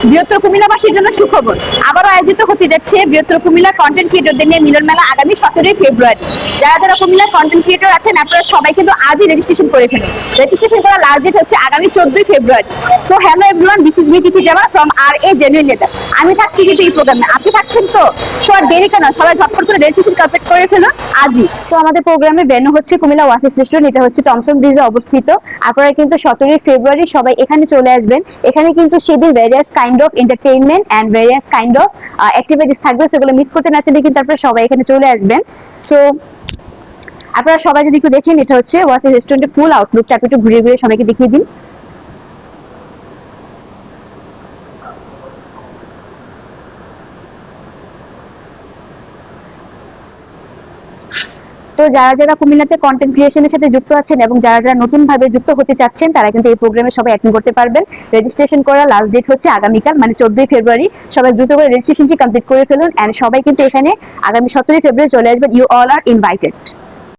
বৃহত্তর কুমিল্লাবাসীর জন্য সুখবর, আবারও আয়োজিত হতে যাচ্ছে বৃহত্তর কুমিল্লা কন্টেন্ট ক্রিয়েটরদের নিয়ে মিলন মেলা আগামী 17 ফেব্রুয়ারি। যারা যারা কুমিল্লার কন্টেন্ট ক্রিয়েটর আছেন আপনারা সবাই কিন্তু আজই রেজিস্ট্রেশন করে ফেলুন। রেজিস্ট্রেশন করার লাস্ট ডেট হচ্ছে আগামী 14 February. So hello everyone, this is me Tithi জামা from R A genuine leather. আমি থাকছি কিন্তু এই প্রোগ্রামে, আপনি থাকছেন তো? সো আর দেরি কেন, সবাই ঝটপট করে রেজিস্ট্রেশন কমপ্লিট করে ফেলুন আজই। সো আমাদের প্রোগ্রামের ভেন্যু হচ্ছে কুমিল্লা ওয়াসিস রেস্টুরেন্ট, এটা হচ্ছে টমসন ব্রিজে অবস্থিত। আপনারা কিন্তু 17 ফেব্রুয়ারি সবাই এখানে চলে আসবেন। এখানে কিন্তু সেদিন various kind of entertainment and various kind of activities থাকবে, সেগুলো মিস করতে না চাইলে কিন্তু আপনারা সবাই এখানে চলে আসবেন। সো আপনারা সবাই যদি একটু দেখেন, এটা হচ্ছে ওয়াসিস রেস্টুরেন্টের ফুল আউটলুকটা, আপনি একটু ঘুরে ঘুরে সবাইকে দেখিয়ে দিন। তো যারা যারা কুমিল্লাতে কন্টেন্ট ক্রিয়েশনের সাথে যুক্ত আছেন এবং যারা যারা নতুন ভাবে যুক্ত হতে চাচ্ছেন তারা কিন্তু এই প্রোগ্রামে সবাই অ্যাটেন্ড করতে পারবেন। রেজিস্ট্রেশন করার লাস্ট ডেট হচ্ছে আগামীকাল, মানে 14 ফেব্রুয়ারি। সবাই দ্রুত করে রেজিস্ট্রেশনটি কমপ্লিট করে ফেলুন এন্ড সবাই কিন্তু এখানে আগামী 17 ফেব্রুয়ারি চলে আসবেন। You all are invited.